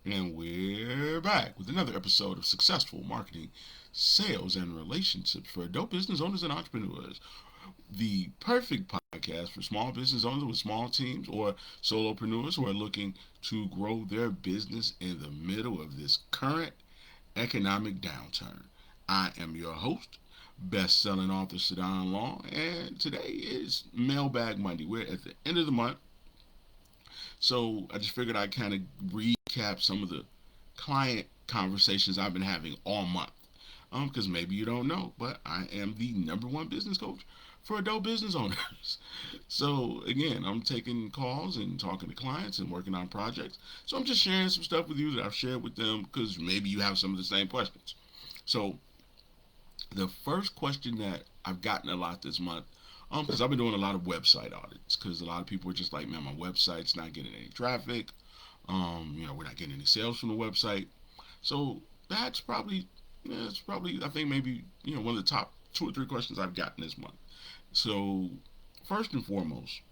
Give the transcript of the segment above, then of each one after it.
And we're back with another episode of Successful Marketing, Sales, and Relationships for Adult Business Owners and Entrepreneurs. The perfect podcast for small business owners with small teams or solopreneurs who are looking to grow their business in the middle of this current economic downturn. I am your host, best-selling author Sadon Long, and today is Mailbag Monday. We're at the end of the month, so I just figured I'd kind of recap some of the client conversations I've been having all month. Because maybe you don't know, but I am the number one business coach for adult business owners. So again, I'm taking calls and talking to clients and working on projects. So I'm just sharing some stuff with you that I've shared with them because maybe you have some of the same questions. So the first question that I've gotten a lot this month, because I've been doing a lot of website audits, because a lot of people are just like, man, my website's not getting any traffic. We're not getting any sales from the website. So that's probably, I think maybe, one of the top two or three questions I've gotten this month. So first and foremost,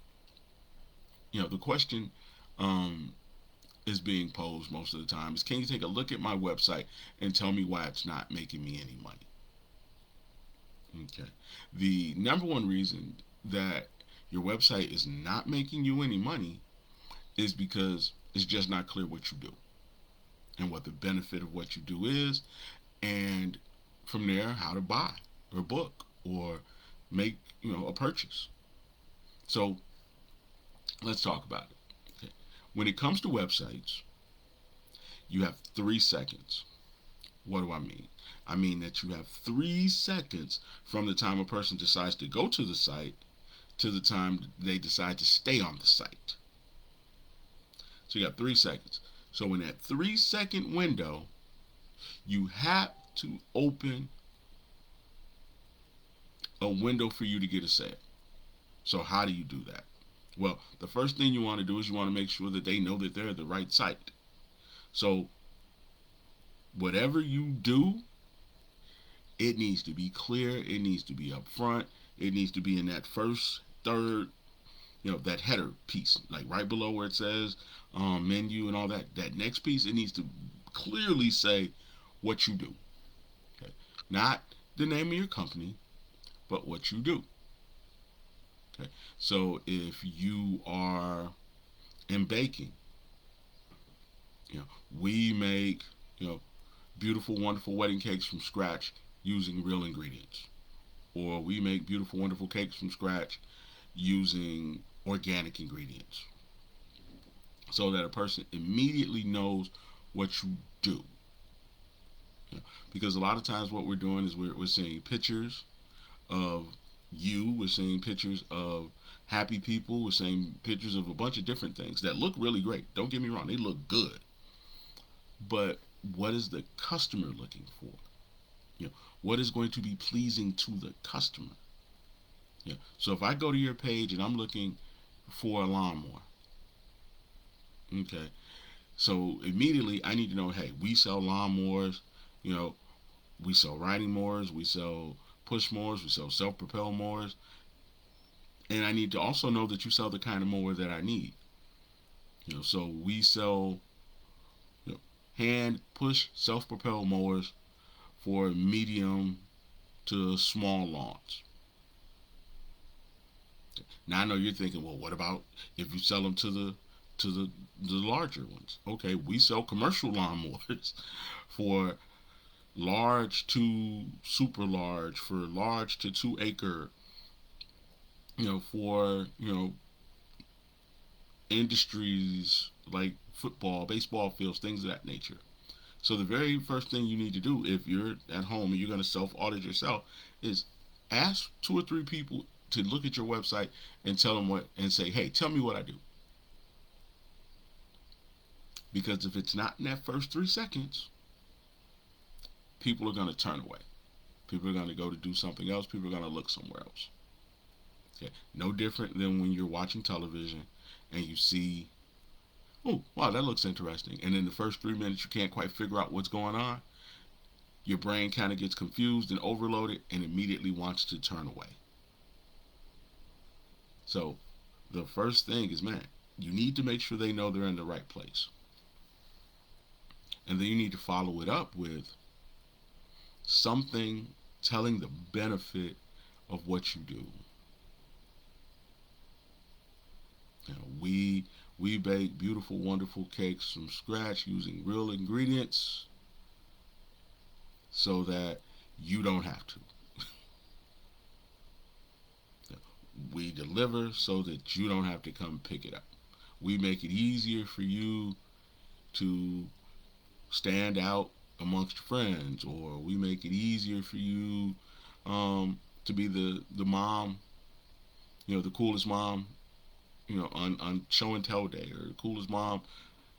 the question um, is being posed most of the time is, can you take a look at my website and tell me why it's not making me any money? Okay. The number one reason that your website is not making you any money is because it's just not clear what you do and what the benefit of what you do is, and from there, how to buy or book or make, a purchase. So let's talk about it. Okay. When it comes to websites, you have 3 seconds. What do I mean? I mean that you have 3 seconds from the time a person decides to go to the site to the time they decide to stay on the site. So you got 3 seconds. So in that 3 second window, you have to open a window for you to get a sale. So how do you do that? Well, the first thing you want to do is you want to make sure that they know that they're at the right site. So whatever you do, it needs to be clear. It needs to be upfront. It needs to be in that first, third, that header piece, like right below where it says menu and all that. That next piece, it needs to clearly say what you do. Okay? Not the name of your company, but what you do. Okay? So if you are in baking, we make, beautiful, wonderful wedding cakes from scratch using real ingredients. Or we make beautiful, wonderful cakes from scratch using organic ingredients. So that a person immediately knows what you do. Because a lot of times what we're doing is we're seeing pictures of you, we're seeing pictures of happy people, we're seeing pictures of a bunch of different things that look really great. Don't get me wrong, they look good. But what is the customer looking for? What is going to be pleasing to the customer? So if I go to your page and I'm looking for a lawnmower, okay, so immediately I need to know, hey, we sell lawnmowers, you know, we sell riding mowers, we sell push mowers, we sell self-propel mowers, and I need to also know that you sell the kind of mower that I need. So we sell, hand push self-propel mowers for medium to small lawns. Now I know you're thinking, well, what about if you sell them to the larger ones? Okay, we sell commercial lawnmowers for large to super large, for large to 2 acre, for industries like football, baseball fields, things of that nature. So the very first thing you need to do if you're at home and you're going to self audit yourself is ask 2 or 3 people to look at your website and tell them what and say, hey, tell me what I do. Because if it's not in that first 3 seconds, people are going to turn away. People are going to go to do something else. People are going to look somewhere else. Okay. No different than when you're watching television and you see, oh, wow, that looks interesting. And in the first 3 minutes, you can't quite figure out what's going on. Your brain kind of gets confused and overloaded and immediately wants to turn away. So the first thing is, man, you need to make sure they know they're in the right place. And then you need to follow it up with something telling the benefit of what you do. We bake beautiful, wonderful cakes from scratch using real ingredients so that you don't have to. We deliver so that you don't have to come pick it up. We make it easier for you to stand out amongst friends, or we make it easier for you to be the mom, the coolest mom, on show and tell day, or the coolest mom,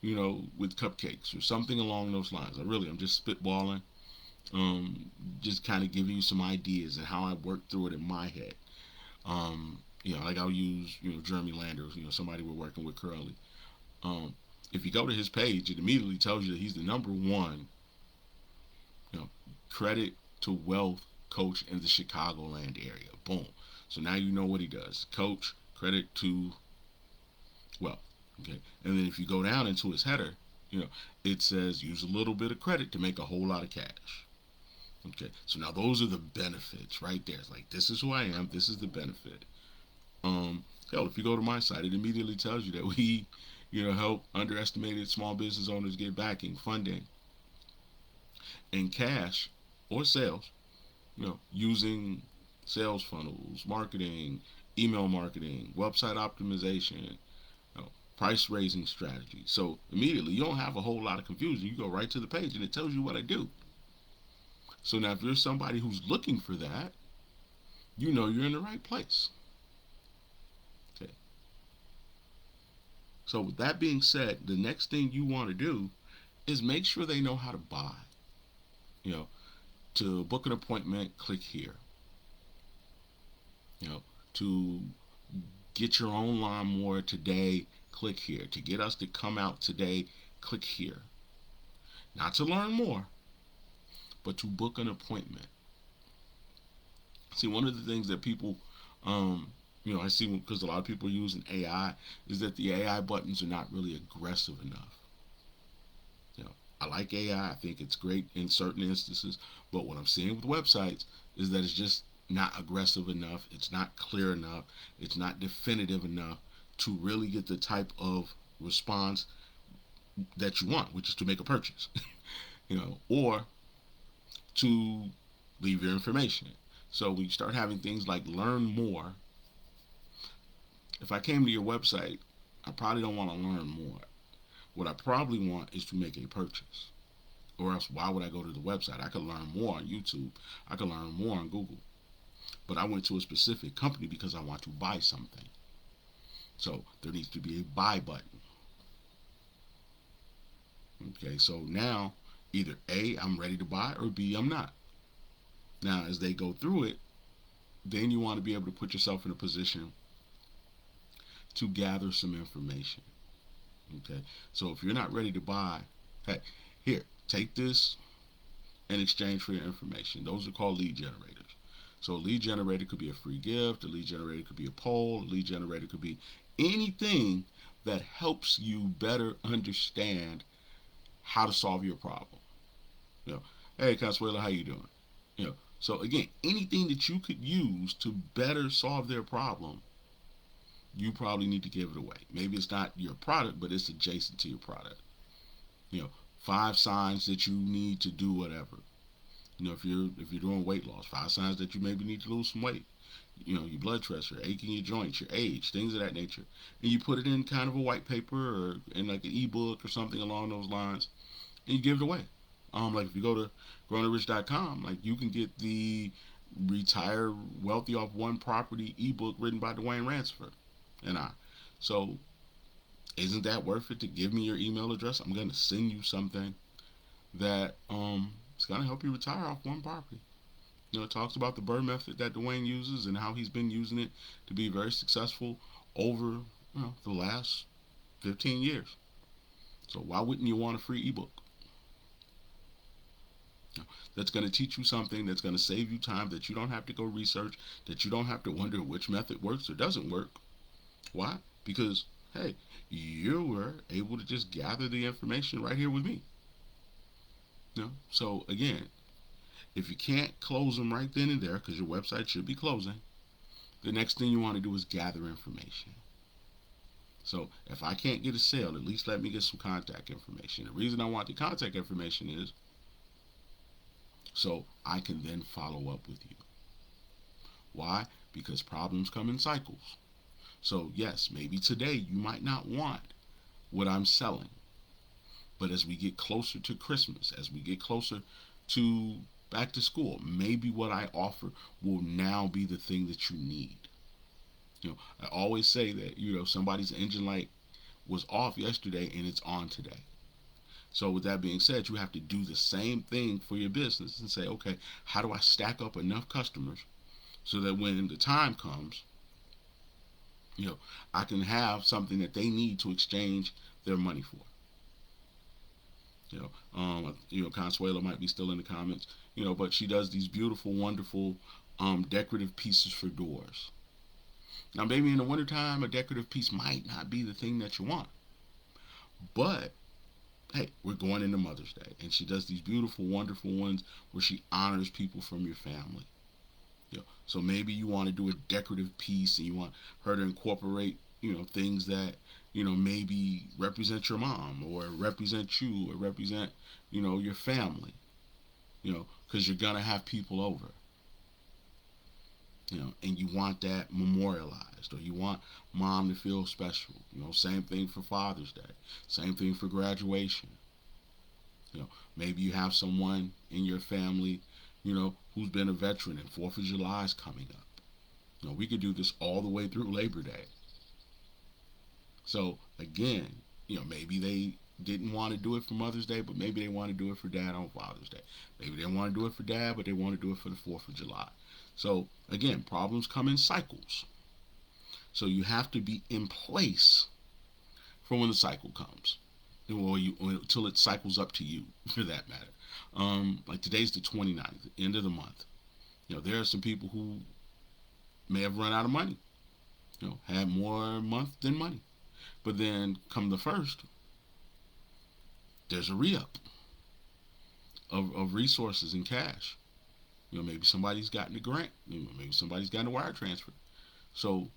with cupcakes or something along those lines. I'm just spitballing, just kind of giving you some ideas and how I work through it in my head. Like I'll use, Jeremy Landers, somebody we're working with currently. Um, if you go to his page, it immediately tells you that he's the number one, you know, credit to wealth coach in the Chicagoland area. Boom. So now you know what he does. Coach, credit to wealth. Okay. And then if you go down into his header, it says use a little bit of credit to make a whole lot of cash. Okay. So now those are the benefits right there. It's like, this is who I am. This is the benefit. Hell, if you go to my site, it immediately tells you that we, help underestimated small business owners get backing, funding, and cash or sales, using sales funnels, marketing, email marketing, website optimization, price raising strategy. So immediately you don't have a whole lot of confusion. You go right to the page and it tells you what I do. So now if you're somebody who's looking for that, you're in the right place. Okay. So with that being said, the next thing you want to do is make sure they know how to buy. You know, to book an appointment, click here. To get your own lawnmower today, click here. To get us to come out today, click here. Not to learn more, but to book an appointment. See, one of the things that people, I see because a lot of people are using AI, is that the AI buttons are not really aggressive enough. I like AI. I think it's great in certain instances, but what I'm seeing with websites is that it's just not aggressive enough. It's not clear enough. It's not definitive enough to really get the type of response that you want, which is to make a purchase, or to leave your information. So when you start having things like learn more, if I came to your website, I probably don't want to learn more. What I probably want is to make a purchase. Or else, why would I go to the website? I could learn more on YouTube. I could learn more on Google. But I went to a specific company because I want to buy something. So there needs to be a buy button. Okay, so now either A, I'm ready to buy, or B, I'm not. Now, as they go through it, then you want to be able to put yourself in a position to gather some information. Okay, so if you're not ready to buy, hey, here, take this in exchange for your information. Those are called lead generators. So a lead generator could be a free gift, a lead generator could be a poll, a lead generator could be anything that helps you better understand how to solve your problem. Hey Consuelo, how you doing? So again, anything that you could use to better solve their problem, you probably need to give it away. Maybe it's not your product, but it's adjacent to your product. 5 signs that you need to do whatever. If you're doing weight loss, 5 signs that you maybe need to lose some weight. Your blood pressure, aching your joints, your age, things of that nature. And you put it in kind of a white paper or in like an ebook or something along those lines, and you give it away. Like if you go to growingrich.com, like you can get the Retire Wealthy Off One Property ebook written by Dwayne Ransford and I. So isn't that worth it to give me your email address? I'm going to send you something that it's going to help you retire off one property. It talks about the BRRRR method that Dwayne uses and how he's been using it to be very successful over the last 15 years. So why wouldn't you want a free ebook? That's going to teach you something that's going to save you time, that you don't have to go research, that you don't have to wonder which method works or doesn't work. Why? Because, hey, you were able to just gather the information right here with me. So again, if you can't close them right then and there, because your website should be closing, the next thing you want to do is gather information. So if I can't get a sale, at least let me get some contact information. The reason I want the contact information is so I can then follow up with you. Why? Because problems come in cycles. So yes, maybe today you might not want what I'm selling. But as we get closer to Christmas, as we get closer to back to school, maybe what I offer will now be the thing that you need. I always say that, somebody's engine light was off yesterday and it's on today. So with that being said, you have to do the same thing for your business and say, okay, how do I stack up enough customers so that when the time comes, you know, I can have something that they need to exchange their money for. Consuelo might be still in the comments, but she does these beautiful, wonderful, decorative pieces for doors. Now, maybe in the wintertime, a decorative piece might not be the thing that you want, but hey, we're going into Mother's Day, and she does these beautiful, wonderful ones where she honors people from your family. So maybe you want to do a decorative piece, and you want her to incorporate, things that, maybe represent your mom, or represent you, or represent, your family. Because you're gonna have people over. And you want that memorialized, or you want mom to feel special. Same thing for Father's Day, same thing for graduation. Maybe you have someone in your family, who's been a veteran, and 4th of July is coming up. We could do this all the way through Labor Day. So again, maybe they didn't want to do it for Mother's Day, but maybe they want to do it for Dad on Father's Day. Maybe they want to do it for Dad, but they want to do it for the 4th of July. So again, problems come in cycles. So you have to be in place for when the cycle comes, or until it cycles up to you, for that matter. Like today's the 29th, end of the month. There are some people who may have run out of money. Had more month than money. But then come the first, there's a re-up of resources and cash. Maybe somebody's gotten a grant. Maybe somebody's gotten a wire transfer. So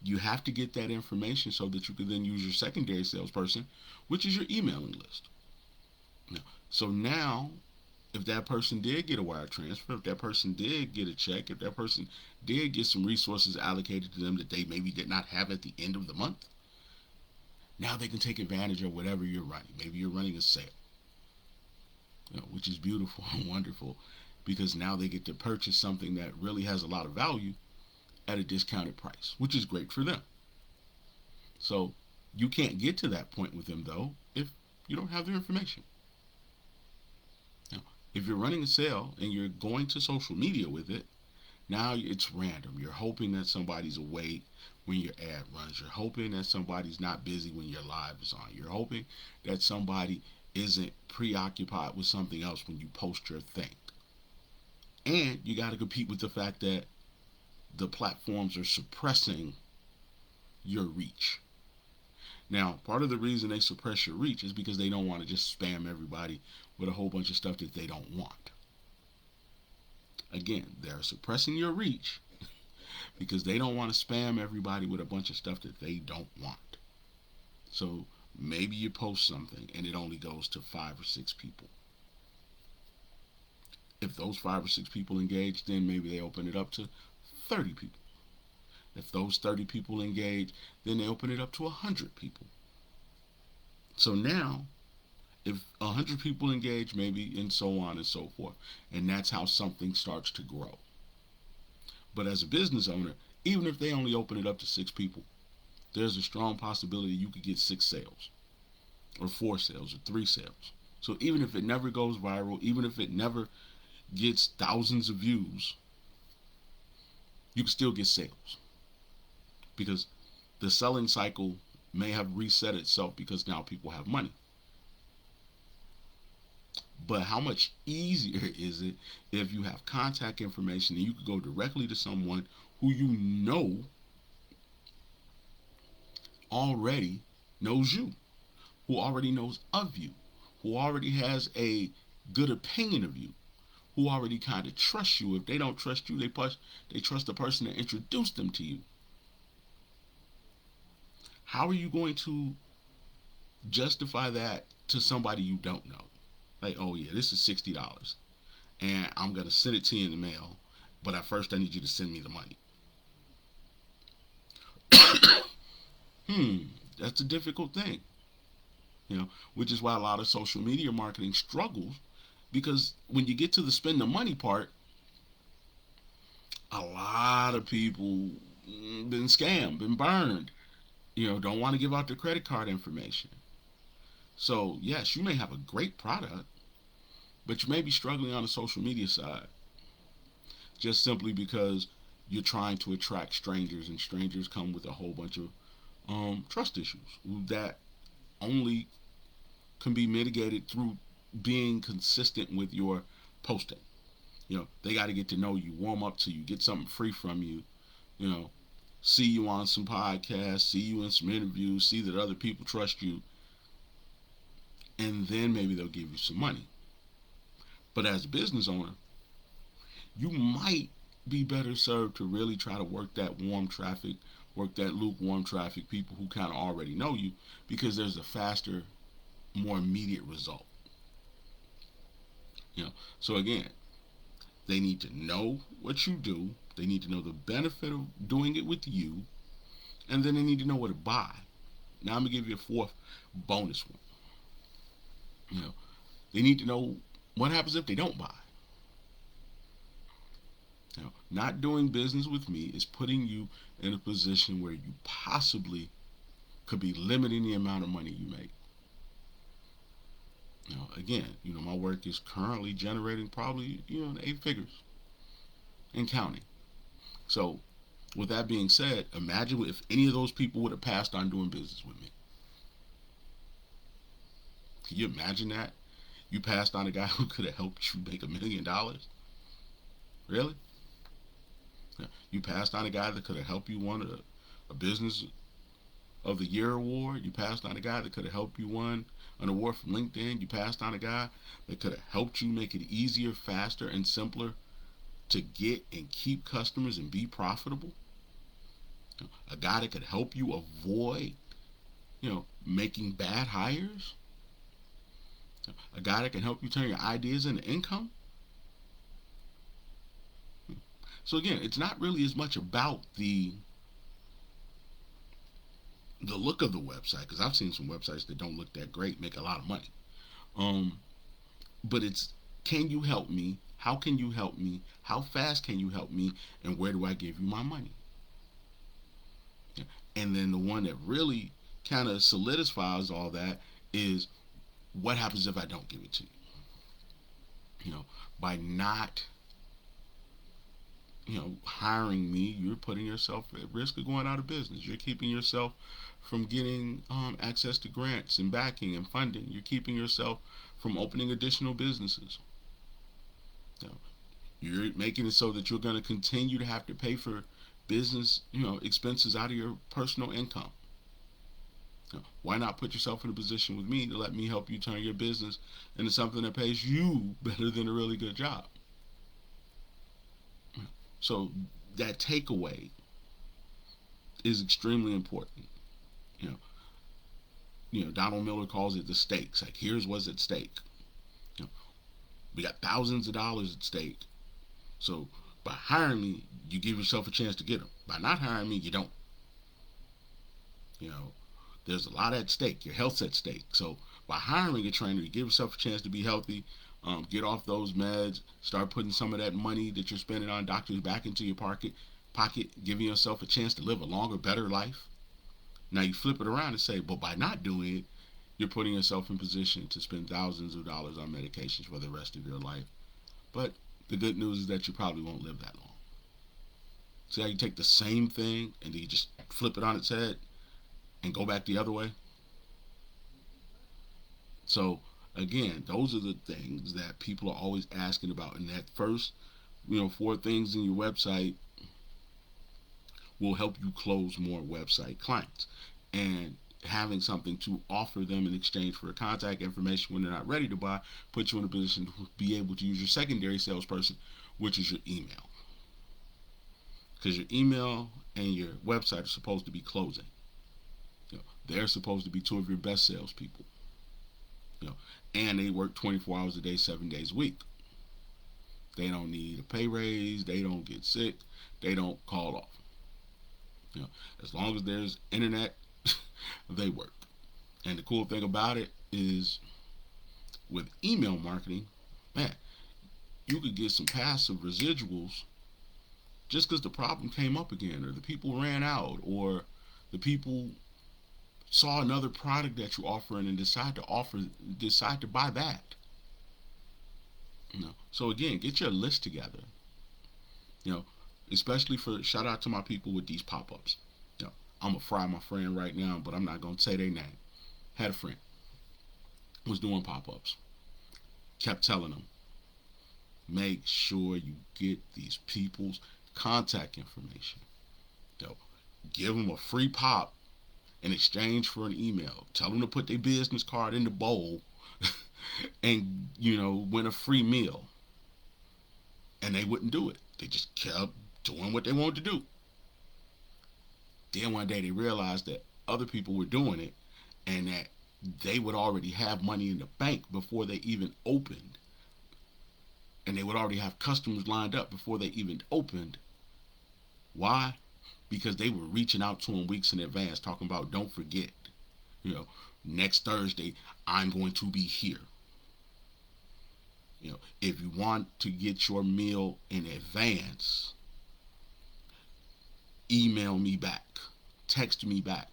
you have to get that information so that you can then use your secondary salesperson, which is your emailing list. So now, if that person did get a wire transfer, if that person did get a check, if that person did get some resources allocated to them that they maybe did not have at the end of the month, now they can take advantage of whatever you're running. Maybe you're running a sale, which is beautiful and wonderful, because now they get to purchase something that really has a lot of value at a discounted price, which is great for them. So you can't get to that point with them, though, if you don't have their information. Now, if you're running a sale and you're going to social media with it, now it's random. You're hoping that somebody's awake when your ad runs. You're hoping that somebody's not busy when your live is on. You're hoping that somebody isn't preoccupied with something else when you post your thing. And you got to compete with the fact that the platforms are suppressing your reach. Now, part of the reason they suppress your reach is because they don't want to just spam everybody with a whole bunch of stuff that they don't want. Again, they're suppressing your reach because they don't want to spam everybody with a bunch of stuff that they don't want. So maybe you post something and it only goes to 5 or 6 people. If those 5 or 6 people engage, then maybe they open it up to 30 people. If those 30 people engage, then they open it up to 100 people. So now, if 100 people engage, maybe, and so on and so forth. And that's how something starts to grow. But as a business owner, even if they only open it up to 6 people, there's a strong possibility you could get 6 sales, or 4 sales, or 3 sales. So even if it never goes viral, even if it never gets thousands of views, you can still get sales. Because the selling cycle may have reset itself because now people have money. But how much easier is it if you have contact information and you can go directly to someone who you know already knows you, who already knows of you, who already has a good opinion of you, who already kind of trust you. If they don't trust you, they trust the person that introduced them to you. How are you going to justify that to somebody you don't know? Like, oh yeah, this is $60, and I'm gonna send it to you in the mail, but at first I need you to send me the money. Hmm, that's a difficult thing, which is why a lot of social media marketing struggles, because when you get to the spend the money part, a lot of people been scammed, been burned. Don't want to give out their credit card information. So yes, you may have a great product, but you may be struggling on the social media side, just simply because you're trying to attract strangers, and strangers come with a whole bunch of trust issues that only can be mitigated through being consistent with your posting. They got to get to know you, warm up to you, get something free from you, you know, see you on some podcasts, see you in some interviews, see that other people trust you, and then maybe they'll give you some money. But as a business owner, you might be better served to really try to work that warm traffic, work that lukewarm traffic, people who kind of already know you, because there's a faster, more immediate result. So again, they need to know what you do. They need to know the benefit of doing it with you, and then they need to know what to buy. Now I'm gonna give you a fourth bonus one. You know, they need to know what happens if they don't buy. Not doing business with me is putting you in a position where you possibly could be limiting the amount of money you make. Again, my work is currently generating probably, 8 figures and counting. So, with that being said, imagine if any of those people would have passed on doing business with me. Can you imagine that? You passed on a guy who could have helped you make $1 million? Really? You passed on a guy that could have helped you win a business of the year award. You passed on a guy that could have helped you win an award from LinkedIn. You passed on a guy that could have helped you make it easier, faster, and simpler to get and keep customers and be profitable. A guy that could help you avoid, making bad hires. A guy that can help you turn your ideas into income. So again, it's not really as much about the look of the website, because I've seen some websites that don't look that great make a lot of money. But it's, can you help me? How can you help me? How fast can you help me? And where do I give you my money? And then the one that really kind of solidifies all that is, what happens if I don't give it to you? By not hiring me, you're putting yourself at risk of going out of business. You're keeping yourself from getting access to grants and backing and funding. You're keeping yourself from opening additional businesses. You know, you're making it so that you're going to continue to have to pay for business, expenses out of your personal income. Why not put yourself in a position with me to let me help you turn your business into something that pays you better than a really good job? So that takeaway is extremely important. You know, Donald Miller calls it the stakes. Like, here's what's at stake. We got thousands of dollars at stake. So by hiring me, you give yourself a chance to get them. By not hiring me, you don't. There's a lot at stake. Your health's at stake. So by hiring a trainer, you give yourself a chance to be healthy, get off those meds, start putting some of that money that you're spending on doctors back into your pocket, giving yourself a chance to live a longer, better life. Now you flip it around and say, but by not doing it, you're putting yourself in position to spend thousands of dollars on medications for the rest of your life. But the good news is that you probably won't live that long. See how you take the same thing and then you just flip it on its head and go back the other way? So again, those are the things that people are always asking about. And that first, 4 things in your website will help you close more website clients. And having something to offer them in exchange for contact information when they're not ready to buy puts you in a position to be able to use your secondary salesperson, which is your email. Because your email and your website are supposed to be closing. They're supposed to be two of your best salespeople. And they work 24 hours a day, 7 days a week. They don't need a pay raise. They don't get sick. They don't call off. As long as there's internet, they work. And the cool thing about it is, with email marketing, man, you could get some passive residuals just because the problem came up again, or the people ran out, or the people saw another product that you're offering and decide to buy that. So again, get your list together. You know, Especially for, shout out to my people with these pop-ups. I'm gonna fry my friend right now, but I'm not gonna say their name. Had a friend was doing pop-ups. Kept telling them, make sure you get these people's contact information. Give them a free pop in exchange for an email. Tell them to put their business card in the bowl and, win a free meal. And they wouldn't do it. They just kept doing what they wanted to do. Then one day they realized that other people were doing it, and that they would already have money in the bank before they even opened. And they would already have customers lined up before they even opened. Why? Because they were reaching out to them weeks in advance, talking about, don't forget, next Thursday, I'm going to be here. If you want to get your meal in advance, email me back, text me back.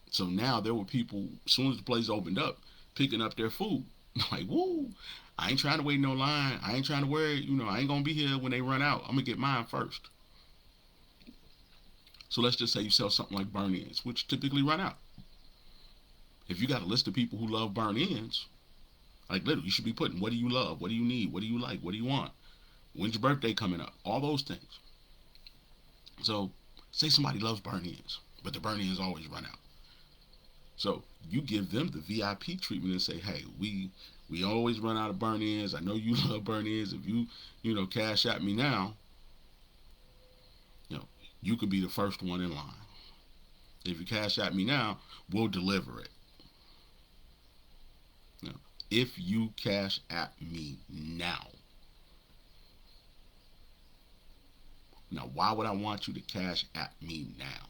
So now there were people, as soon as the place opened up, picking up their food. Like, woo, I ain't trying to wait no line. I ain't trying to worry, I ain't going to be here when they run out. I'm going to get mine first. So let's just say you sell something like burn ends, which typically run out. If you got a list of people who love burn ends, like literally, you should be putting, what do you love? What do you need? What do you like? What do you want? When's your birthday coming up? All those things. So say somebody loves burn ends, but the burn ends always run out. So you give them the VIP treatment and say, hey, we always run out of burn ends. I know you love burn ends. If you, cash at me now, you could be the first one in line. If you cash at me now, we'll deliver it. If you cash at me now. Now, why would I want you to cash at me now?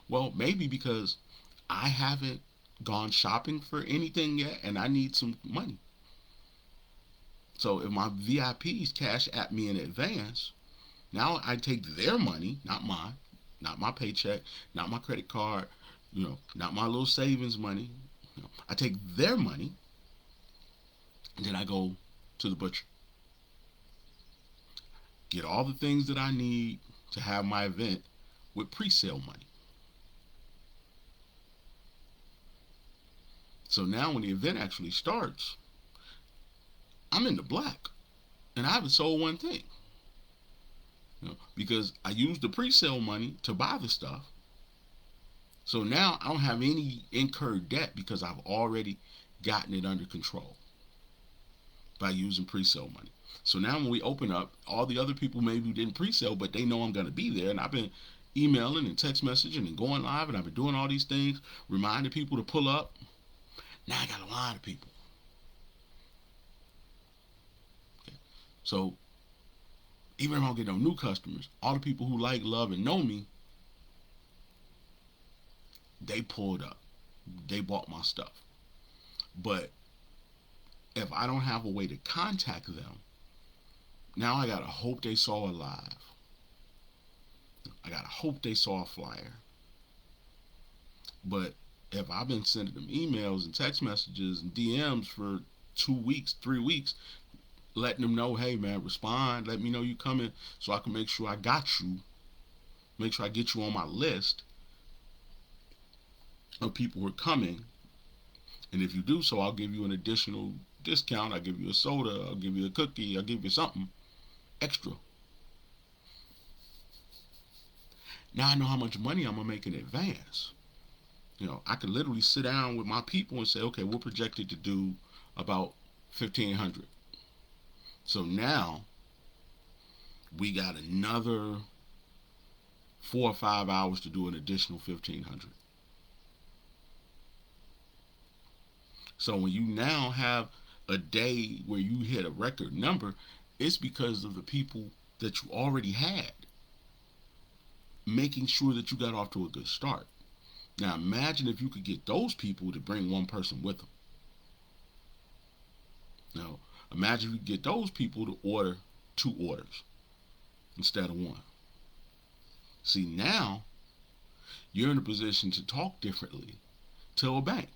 Well, maybe because I haven't gone shopping for anything yet and I need some money. So if my VIPs cash at me in advance, now I take their money, not mine, not my paycheck, not my credit card, not my little savings money. I take their money and then I go to the butcher. Get all the things that I need to have my event with pre-sale money. So now when the event actually starts, I'm in the black and I haven't sold one thing. Because I used the pre-sale money to buy the stuff. So now I don't have any incurred debt because I've already gotten it under control by using pre-sale money. So now when we open up, all the other people maybe didn't pre-sale, but they know I'm going to be there. And I've been emailing and text messaging and going live, and I've been doing all these things, reminding people to pull up. Now I got a line of people. Okay. So even if I don't get no new customers, all the people who like, love, and know me, they pulled up. They bought my stuff. But if I don't have a way to contact them, now I gotta hope they saw a live. I gotta hope they saw a flyer. But if I've been sending them emails and text messages and DMs for 2 weeks, 3 weeks, letting them know, hey man, respond, let me know you coming so I can make sure I got you, make sure I get you on my list of people who are coming. And if you do so, I'll give you an additional discount. I'll give you a soda, I'll give you a cookie, I'll give you something extra. Now I know how much money I'm gonna make in advance. I could literally sit down with my people and say, okay, we're projected to do about 1,500. So now we got another 4 or 5 hours to do an additional 1,500. So when you now have a day where you hit a record number, it's because of the people that you already had, making sure that you got off to a good start. Now imagine if you could get those people to bring one person with them. Now imagine if you could get those people to order 2 orders instead of one. See, now you're in a position to talk differently to a bank.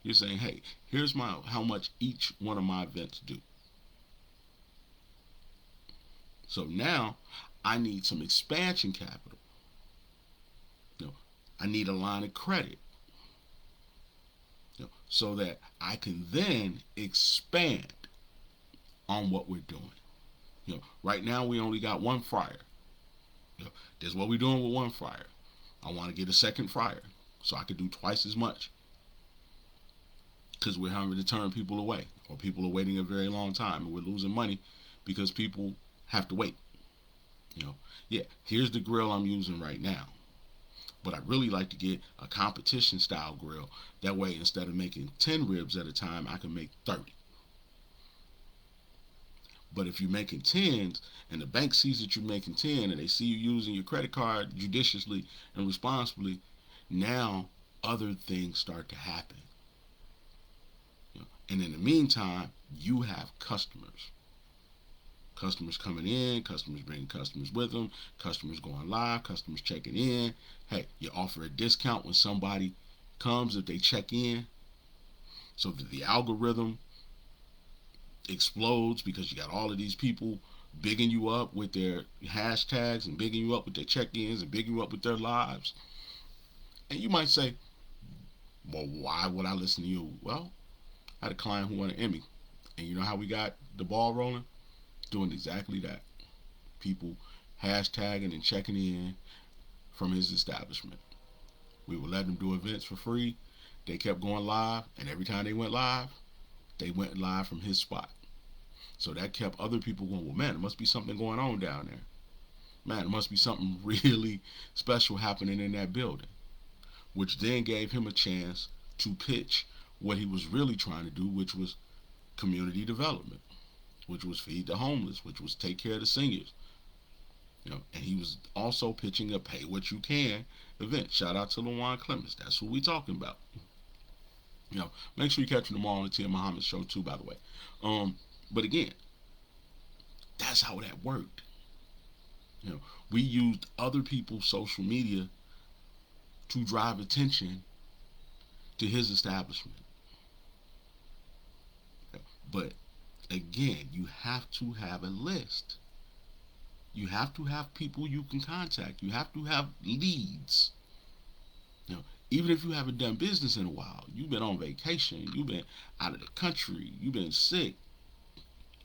You're saying, hey, here's my how much each one of my events do. So now I need some expansion capital. I need a line of credit. So that I can then expand on what we're doing. Right now we only got one fryer. This is what we're doing with one fryer. I want to get a second fryer so I could do twice as much, because we're having to turn people away, or people are waiting a very long time, and we're losing money because people have to wait. Yeah, here's the grill I'm using right now, but I really like to get a competition style grill. That way, instead of making 10 ribs at a time, I can make 30. But if you're making tens and the bank sees that you're making 10 and they see you using your credit card judiciously and responsibly, now other things start to happen. And in the meantime, you have customers. Customers coming in, customers bringing customers with them, customers going live, customers checking in. Hey, you offer a discount when somebody comes if they check in, so that the algorithm explodes, because you got all of these people bigging you up with their hashtags and bigging you up with their check-ins and bigging you up with their lives. And you might say, well, why would I listen to you? Well, I had a client who won an Emmy, and you know how we got the ball rolling? Doing exactly that. People hashtagging and checking in from his establishment. We would let them do events for free. They kept going live, and every time they went live from his spot. So that kept other people going, well, man, there must be something going on down there. Man, there must be something really special happening in that building. Which then gave him a chance to pitch what he was really trying to do, which was community development, which was feed the homeless, which was take care of the seniors. And he was also pitching a pay what you can event. Shout out to LaJuan Clemens. That's who we talking about. Make sure you catch them all on the Tia Muhammad show too, by the way. But again, that's how that worked. We used other people's social media to drive attention to his establishment. But again, you have to have a list. You have to have people you can contact. You have to have leads. Even if you haven't done business in a while, you've been on vacation, you've been out of the country, you've been sick,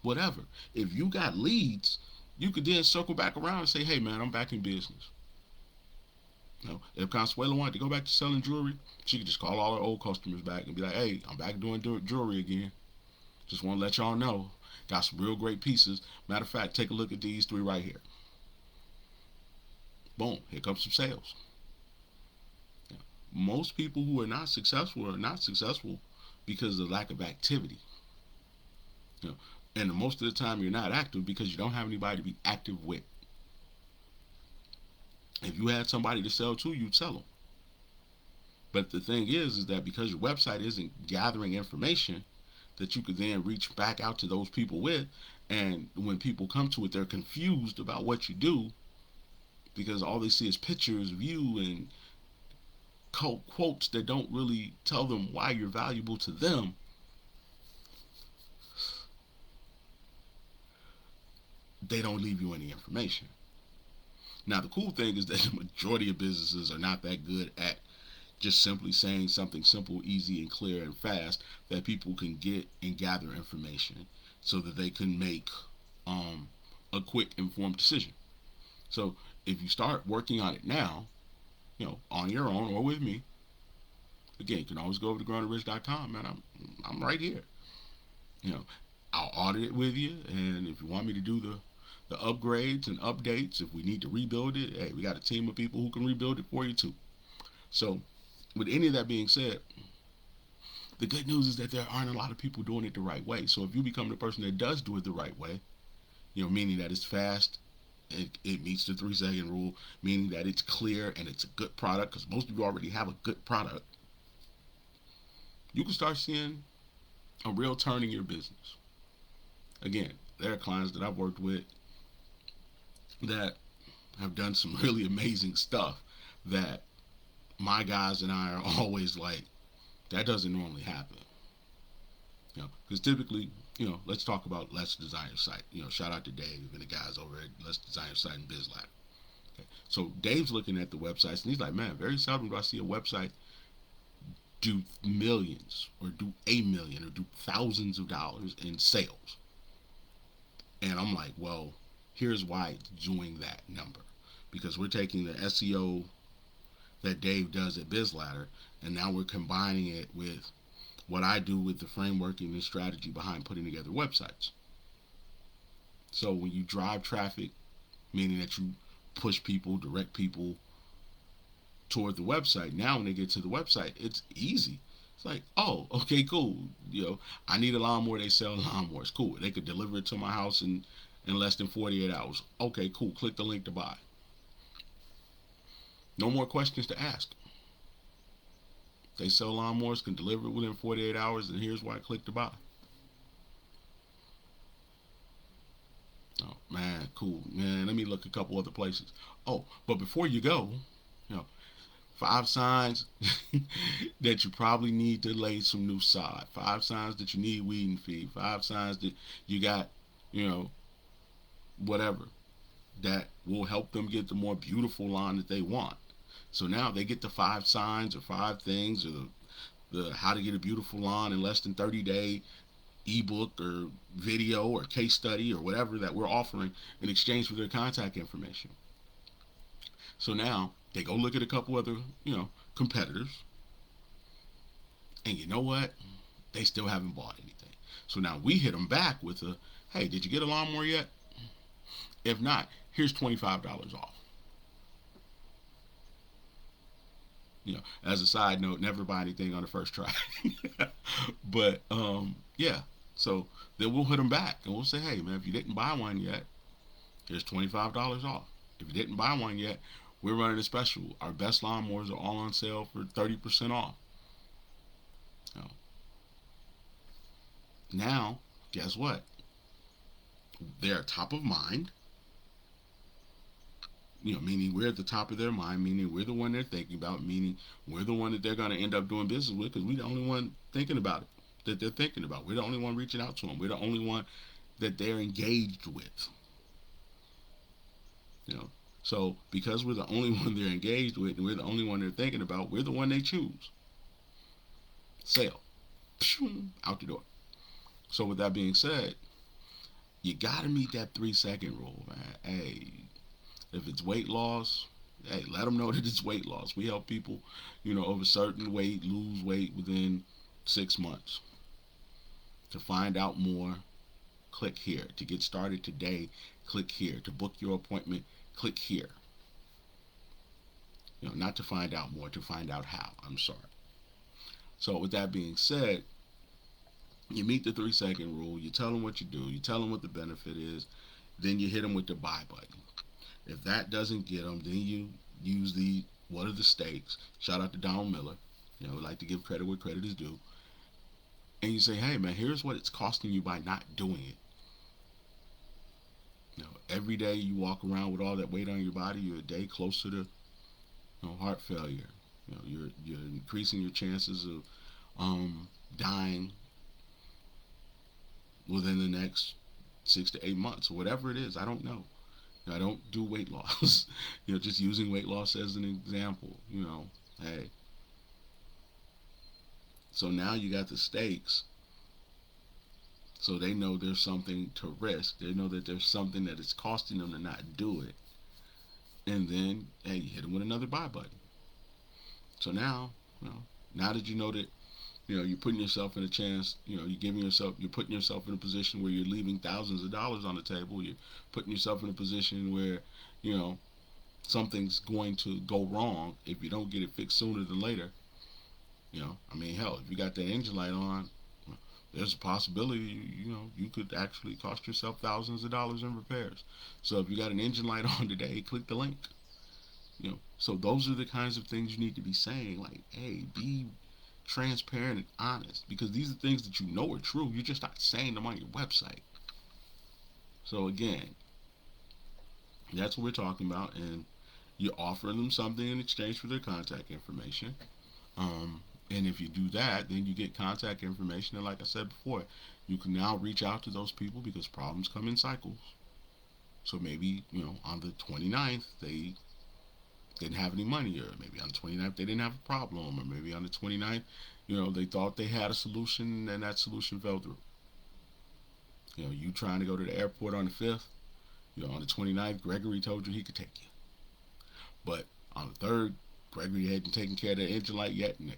whatever. If you got leads, you could then circle back around and say, hey man, I'm back in business. If Consuelo wanted to go back to selling jewelry, she could just call all her old customers back and be like, hey, I'm back doing jewelry again. Just want to let y'all know, got some real great pieces. Matter of fact, take a look at these 3 right here. Boom, here comes some sales. Most people who are not successful because of lack of activity. And most of the time you're not active because you don't have anybody to be active with. If you had somebody to sell to, you'd sell them. But the thing is that because your website isn't gathering information that you could then reach back out to those people with, and when people come to it, they're confused about what you do because all they see is pictures of you and quotes that don't really tell them why you're valuable to them. They don't leave you any information. Now, the cool thing is that the majority of businesses are not that good at just simply saying something simple, easy, and clear and fast that people can get and gather information so that they can make a quick, informed decision. So If you start working on it now, on your own or with me, again, you can always go over to growingrich.com, man. I'm right here. You know, I'll audit it with you, and if you want me to do the upgrades and updates, if we need to rebuild it, hey, we got a team of people who can rebuild it for you too. So, with any of that being said, the good news is that there aren't a lot of people doing it the right way. So if you become the person that does do it the right way, meaning that it's fast, it meets the 3 second rule, meaning that it's clear and it's a good product, because most of you already have a good product, you can start seeing a real turn in your business. Again, there are clients that I've worked with that have done some really amazing stuff that my guys and I are always like, that doesn't normally happen. Because typically, let's talk about Let's Design Your Site. Shout out to Dave and the guys over at Let's Design Your Site and BizLab. Okay. So Dave's looking at the websites and he's like, man, very seldom do I see a website do millions or do a million or do thousands of dollars in sales. And I'm like, well, here's why it's doing that number. Because we're taking the SEO that Dave does at BizLadder, and now we're combining it with what I do with the framework and the strategy behind putting together websites. So when you drive traffic, meaning that you push people, direct people toward the website, now when they get to the website, it's easy. It's like, oh, okay, cool. I need a lawnmower. They sell lawnmowers. Cool. They could deliver it to my house in less than 48 hours. Okay, cool. Click the link to buy. No more questions to ask. They sell lawnmowers, can deliver it within 48 hours, and here's why I click to buy. Oh, man, cool. Man, let me look a couple other places. Oh, but before you go, 5 signs that you probably need to lay some new sod. 5 signs that you need weed and feed. 5 signs that you got, whatever, that will help them get the more beautiful lawn that they want. So now they get the 5 signs or 5 things or the how to get a beautiful lawn in less than 30-day ebook or video or case study or whatever that we're offering in exchange for their contact information. So now they go look at a couple other, competitors, and you know what? They still haven't bought anything. So now we hit them back with a, hey, did you get a lawnmower yet? If not, here's $25 off. As a side note, never buy anything on the first try. But yeah, so then we'll hit them back and we'll say, hey man, if you didn't buy one yet, here's $25 off. If you didn't buy one yet, we're running a special. Our best lawnmowers are all on sale for 30% off. Now, guess what? They're top of mind. Meaning we're at the top of their mind, meaning we're the one they're thinking about, meaning we're the one that they're going to end up doing business with because we're the only one thinking about it, that they're thinking about. We're the only one reaching out to them. We're the only one that they're engaged with. So because we're the only one they're engaged with and we're the only one they're thinking about, we're the one they choose. Sale. Out the door. So with that being said, you got to meet that 3 second rule, man. Hey, if it's weight loss, hey, let them know that it's weight loss. We help people, of a certain weight, lose weight within 6 months. To find out more, click here. To get started today, click here. To book your appointment, click here. Not to find out more, to find out how. I'm sorry. So with that being said, you meet the 3 second rule. You tell them what you do. You tell them what the benefit is. Then you hit them with the buy button. If that doesn't get them, then you use the what are the stakes. Shout out to Donald Miller. We like to give credit where credit is due. And you say, hey man, here's what it's costing you by not doing it. Every day you walk around with all that weight on your body, you're a day closer to heart failure. You're increasing your chances of dying within the next 6 to 8 months or whatever it is. I don't know. I don't do weight loss. Just using weight loss as an example. Hey. So now you got the stakes. So they know there's something to risk. They know that there's something that it's costing them to not do it. and then hey, you hit them with another buy button. So now, you know, now that you know that, you're putting yourself in a chance, you're putting yourself in a position where you're leaving thousands of dollars on the table. You're putting yourself in a position where, you know, something's going to go wrong if you don't get it fixed sooner than later. I mean, hell, if you got that engine light on, there's a possibility, you could actually cost yourself thousands of dollars in repairs. So if you got an engine light on today, click the link. So those are the kinds of things you need to be saying. Like, hey, be transparent and honest, because these are things that you know are true. You're just not saying them on your website. So again, that's what we're talking about, and you're offering them something in exchange for their contact information. And if you do that, then you get contact information. And like I said before, you can now reach out to those people because problems come in cycles. So maybe, on the 29th, they didn't have any money, or maybe on the 29th, they didn't have a problem, or maybe on the 29th, they thought they had a solution and that solution fell through. You trying to go to the airport on the 5th, on the 29th, Gregory told you he could take you. But on the 3rd, Gregory hadn't taken care of the engine light yet, and the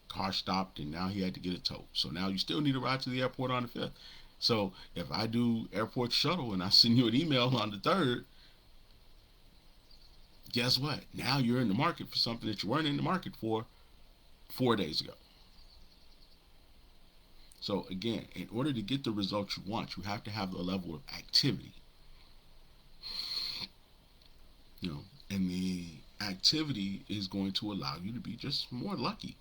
car stopped, and now he had to get it towed. So now you still need a ride to the airport on the 5th. So if I do airport shuttle and I send you an email on the 3rd, guess what? Now you're in the market for something that you weren't in the market for 4 days ago. So again, in order to get the results you want, you have to have a level of activity. And the activity is going to allow you to be just more lucky.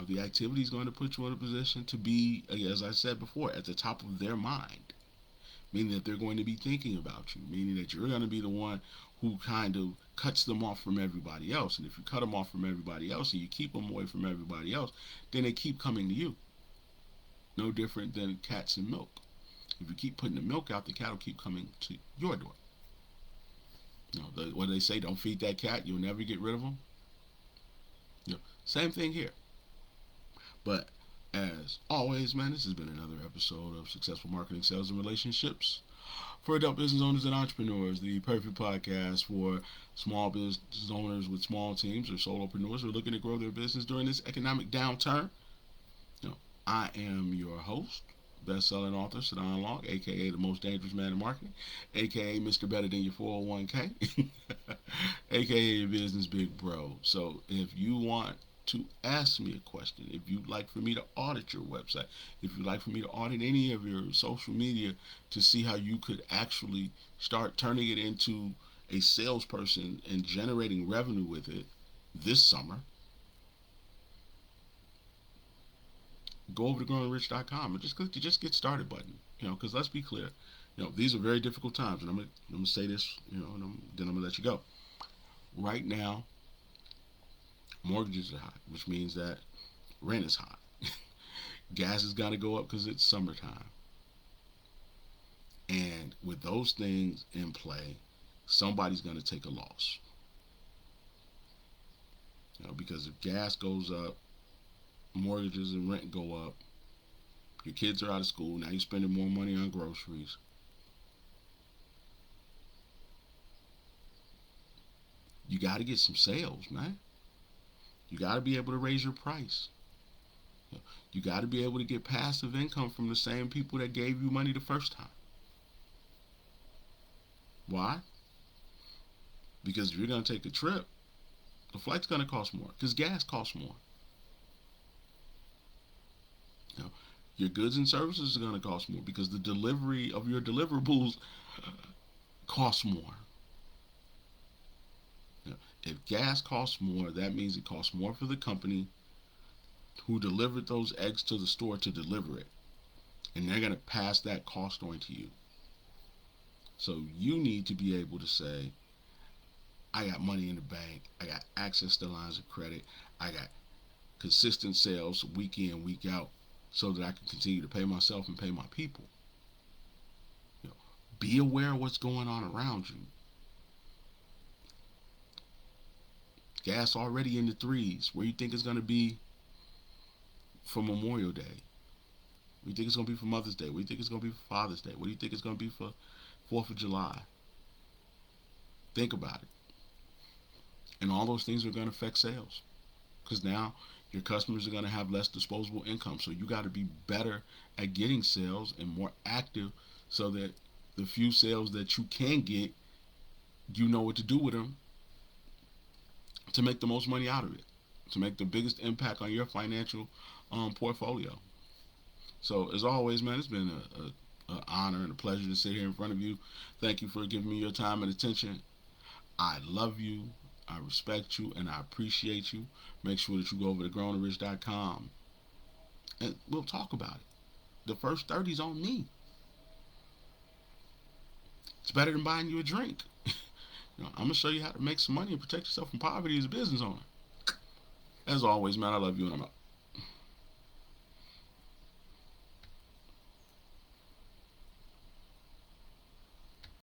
The activity is going to put you in a position to be, as I said before, at the top of their mind. Meaning that they're going to be thinking about you. Meaning that you're going to be the one who kind of cuts them off from everybody else. And if you cut them off from everybody else and you keep them away from everybody else, then they keep coming to you. No different than cats and milk. If you keep putting the milk out, the cat will keep coming to your door. What do they say? Don't feed that cat, you'll never get rid of them. Same thing here. But as always, man, this has been another episode of Successful Marketing, Sales, and Relationships for adult business owners and entrepreneurs, the perfect podcast for small business owners with small teams or solopreneurs who are looking to grow their business during this economic downturn. I am your host, best-selling author Sadon Long, aka the most dangerous man in marketing, aka Mr. Better Than Your 401k, aka your business big bro. So if you want to ask me a question, if you'd like for me to audit your website, if you'd like for me to audit any of your social media to see how you could actually start turning it into a salesperson and generating revenue with it this summer, go over to growingrich.com and just click the Just Get Started button. Because let's be clear, these are very difficult times, and I'm gonna say this, and then I'm gonna let you go. Right now, mortgages are high, which means that rent is high. Gas is gonna go up because it's summertime, and with those things in play, somebody's gonna take a loss. Because if gas goes up, mortgages and rent go up, your kids are out of school, now you're spending more money on groceries. You got to get some sales, man. You got to be able to raise your price. You got to be able to get passive income from the same people that gave you money the first time. Why? Because if you're going to take a trip, the flight's going to cost more because gas costs more. Your goods and services are going to cost more because the delivery of your deliverables costs more. If gas costs more, that means it costs more for the company who delivered those eggs to the store to deliver it. And they're going to pass that cost on to you. So you need to be able to say, I got money in the bank, I got access to lines of credit, I got consistent sales week in, week out, so that I can continue to pay myself and pay my people. Be aware of what's going on around you. Gas already in the threes. Where you think it's going to be for Memorial Day? What do you think it's going to be for Mother's Day? What do you think it's going to be for Father's Day? What do you think it's going to be for 4th of July? Think about it. And all those things are going to affect sales because now your customers are going to have less disposable income. So you got to be better at getting sales and more active so that the few sales that you can get, you know what to do with them to make the most money out of it, to make the biggest impact on your financial portfolio. So as always, man, it's been a honor and a pleasure to sit here in front of you. Thank you for giving me your time and attention. I love you, I respect you, and I appreciate you. Make sure that you go over to growingrich.com and we'll talk about it. The first 30's on me. It's better than buying you a drink. I'm gonna show you how to make some money and protect yourself from poverty as a business owner. As always, man, I love you and I'm out.